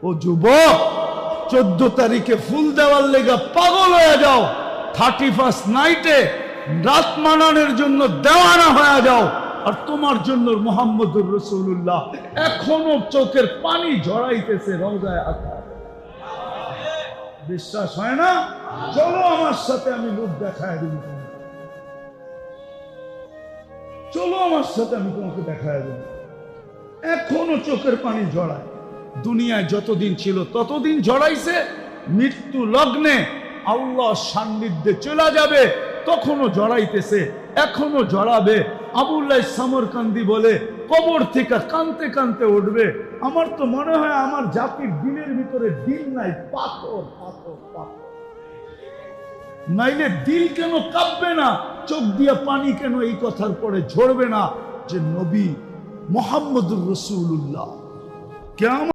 ও যুবক, 14 তারিখে ফুল দেওয়ার লেগা পাগল হয়ে যাও, 31 নাইটে রাত মানানোর জন্য দেওয়ানা হয়ে যাও, আর তোমার জন্য মুহাম্মদুর রাসূলুল্লাহ এখনো চোখের পানি ঝরাইতেছে রওজায়ে আতহার। বিশ্বাস হয় না? চলো আমার সাথে, আমি লোক দেখায় দিব। চলো আমার সাথে, আমি তোমাকে দেখায় দেব। এখনো চোখের পানি ঝরায়। দুনিয়ায় যতদিন ছিল ততদিন ঝরাইছে। মৃত্যু লগ্নে আল্লাহর সান্নিধ্যে চলে যাবে, তখনও জড়াইতেছে, এখনো জড়াবে। আবুল্লাহ সামরকান্দি বলে, কবর থেকে কানতে কানতে উঠবে। আমার তো মনে হয় আমার জাতির দিলের ভিতরে দিল নাই, পাথর পাথর পাথর। নাইলে দিল কেন কাঁপবে না, চোখ দিয়ে পানি কেন এই কথার পরে ঝরবে না যে নবী মুহাম্মদুর রাসূলুল্লাহ কেমন